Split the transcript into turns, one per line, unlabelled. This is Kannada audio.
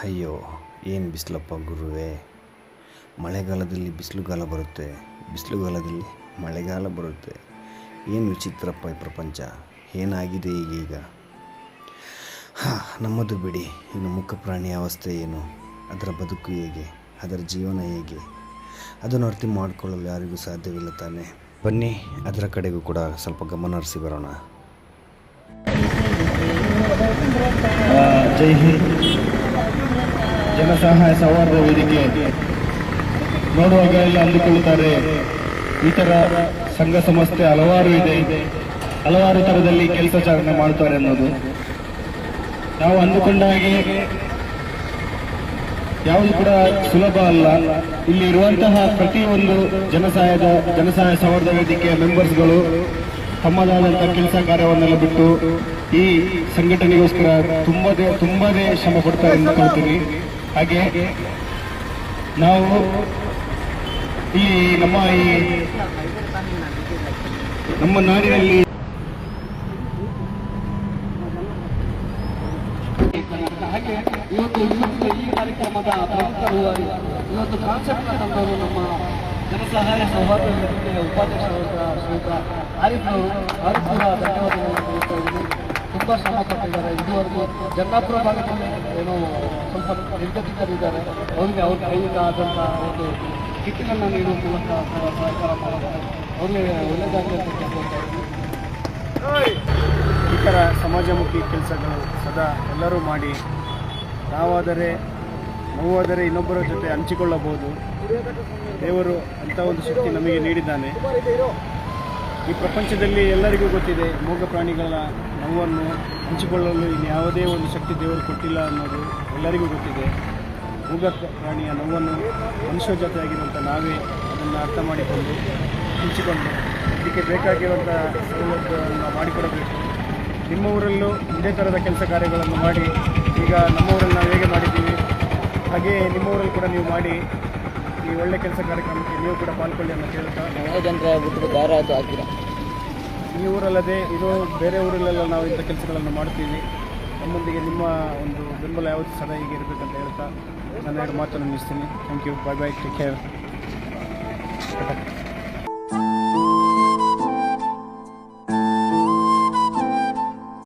ಅಯ್ಯೋ, ಏನು ಬಿಸಿಲಪ್ಪ ಗುರುವೇ. ಮಳೆಗಾಲದಲ್ಲಿ ಬಿಸಿಲುಗಾಲ ಬರುತ್ತೆ, ಬಿಸಿಲುಗಾಲದಲ್ಲಿ ಮಳೆಗಾಲ ಬರುತ್ತೆ. ಏನು ವಿಚಿತ್ರಪ್ಪ ಈ ಪ್ರಪಂಚ. ಏನಾಗಿದೆ ಈಗೀಗ. ನಮ್ಮದು ಬಿಡಿ, ಇನ್ನು ಮುಖ್ಯ ಪ್ರಾಣಿಯ ಅವಸ್ಥೆ ಏನು, ಅದರ ಬದುಕು ಹೇಗೆ, ಅದರ ಜೀವನ ಹೇಗೆ, ಅದನ್ನು ಅರ್ಥ ಮಾಡಿಕೊಳ್ಳಲು ಯಾರಿಗೂ ಸಾಧ್ಯವಿಲ್ಲ ತಾನೆ. ಬನ್ನಿ, ಅದರ ಕಡೆಗೂ ಕೂಡ ಸ್ವಲ್ಪ ಗಮನ ಹರಿಸಿ ಬರೋಣ.
ಜೈ ಹಿಂದ್. ಜನಸಹಾಯ ಸೌಹಾರ್ದ ವೇದಿಕೆ ನೋಡುವಾಗ ಎಲ್ಲ ಅಂದುಕೊಳ್ಳುತ್ತಾರೆ, ಈ ಥರ ಸಂಘ ಸಂಸ್ಥೆ ಹಲವಾರು ಇದೆ, ಹಲವಾರು ಥರದಲ್ಲಿ ಕೆಲಸ ಮಾಡುತ್ತಾರೆ ಅನ್ನೋದು. ನಾವು ಅಂದುಕೊಂಡ ಹಾಗೆ ಯಾವುದು ಕೂಡ ಸುಲಭ ಅಲ್ಲ. ಇಲ್ಲಿ ಇರುವಂತಹ ಪ್ರತಿಯೊಂದು ಜನಸಹಾಯ ಸೌಹಾರ್ದ ವೇದಿಕೆಯ ಮೆಂಬರ್ಸ್ಗಳು ತಮ್ಮದಾದಂತಹ ಕೆಲಸ ಕಾರ್ಯವನ್ನೆಲ್ಲ ಬಿಟ್ಟು ಈ ಸಂಘಟನೆಗೋಸ್ಕರ ತುಂಬಾನೇ ಶ್ರಮ ಪಡ್ತಾರೆ ಅಂತ ಹೇಳ್ತೀನಿ. ಹಾಗೆ ನಾವು ಈ ನಮ್ಮ ನಾಡಿನಲ್ಲಿ
ಹಾಗೆ ಇವತ್ತು ಈ ಕಾರ್ಯಕ್ರಮದ ಪ್ರಮುಖರು ಇವತ್ತು ಕಾನ್ಸೆಪ್ಟ್ ತಂದವರು ನಮ್ಮ ಜನಸಹಾಯ ಸೌಹಾರ್ದ ವೇದಿಕೆಯ ಉಪಾಧ್ಯಕ್ಷರಾದ ಶ್ರೀಯುತ ಆರಿಫ್ನವರು ಕೂಡ ಧನ್ಯವಾದಗಳನ್ನು ತಿಳಿಸ್ತಾ ಇದ್ದೀನಿ. ತುಂಬ ಶ್ರಮ ಪಟ್ಟಿದ್ದಾರೆ. ಇದುವರೆಗೂ ಜನ್ನಾಪುರ ಭಾಗದಲ್ಲಿ ಏನೋ ಸ್ವಲ್ಪ ನಿರ್ಗತಿಕರಿದ್ದಾರೆ, ಅವರಿಗೆ ಅವ್ರ ಕೈಯಿಂದ ಆದಂಥ ಒಂದು ಕಿಟ್ಗಳನ್ನು ನೀಡುವ ಮೂಲಕ ಸಹಕಾರ ಮಾಡಿದ್ದಾರೆ. ಅವ್ರಿಗೆ ಒಳ್ಳೆಯದಾಗಲಿ ಅಂತ ಕೇಳ್ಕೊಳ್ತಾ ಇದ್ದೀನಿ.
ಈ ಥರ ಸಮಾಜಮುಖಿ ಕೆಲಸಗಳು ಸದಾ ಎಲ್ಲರೂ ಮಾಡಿ, ನೋವಾದರೆ ಇನ್ನೊಬ್ಬರ ಜೊತೆ ಹಂಚಿಕೊಳ್ಳಬಹುದು. ದೇವರು ಅಂಥ ಒಂದು ಶಕ್ತಿ ನಮಗೆ ನೀಡಿದ್ದಾನೆ. ಈ ಪ್ರಪಂಚದಲ್ಲಿ ಎಲ್ಲರಿಗೂ ಗೊತ್ತಿದೆ, ಮೂಗ ಪ್ರಾಣಿಗಳ ನೋವನ್ನು ಹಂಚಿಕೊಳ್ಳಲು ಇನ್ಯಾವುದೇ ಒಂದು ಶಕ್ತಿ ದೇವರು ಕೊಟ್ಟಿಲ್ಲ ಅನ್ನೋದು ಎಲ್ಲರಿಗೂ ಗೊತ್ತಿದೆ. ಮೂಗ ಪ್ರಾಣಿಯ ನೋವನ್ನು ಮನುಷ್ಯ ಜೊತೆಯಾಗಿರುವಂಥ ನಾವೇ ಅದನ್ನು ಅರ್ಥ ಮಾಡಿಕೊಂಡು ಹಂಚಿಕೊಂಡು ಇದಕ್ಕೆ ಬೇಕಾಗಿರುವಂಥ ಸೌಲಭ್ಯವನ್ನು ಮಾಡಿಕೊಡಬೇಕು. ನಿಮ್ಮ ಊರಲ್ಲೂ ಇದೇ ಥರದ ಕೆಲಸ ಕಾರ್ಯಗಳನ್ನು ಮಾಡಿ, ಈಗ ನಮ್ಮ ಊರಲ್ಲಿ ನಾವು ಹೇಗೆ ಮಾಡಿದ್ದೀವಿ ಹಾಗೆ ನಿಮ್ಮ ಊರಲ್ಲಿ ಕೂಡ ನೀವು ಮಾಡಿ ಈ ಒಳ್ಳೆ ಕೆಲಸ ಕಾರ್ಯಕ್ರಮಕ್ಕೆ ನೀವು ಕೂಡ ಪಾಲ್ಗೊಳ್ಳಿ ಅಂತ ಹೇಳ್ತಾ, ಈ ಊರಲ್ಲದೆ ಇದು ಬೇರೆ ಊರಲ್ಲೆಲ್ಲ ನಾವು ಇಂಥ ಕೆಲಸಗಳನ್ನು ಮಾಡ್ತೀವಿ. ನಮ್ಮೊಂದಿಗೆ ನಿಮ್ಮ ಒಂದು ಬೆಂಬಲ ಯಾವುದು ಸದಾ ಹೀಗೆ ಇರಬೇಕಂತ ಹೇಳ್ತಾ ನನ್ನ ಎರಡು ಮಾತನ್ನು ಮುಗಿಸ್ತೀನಿ. Thank you. Bye bye. Take care.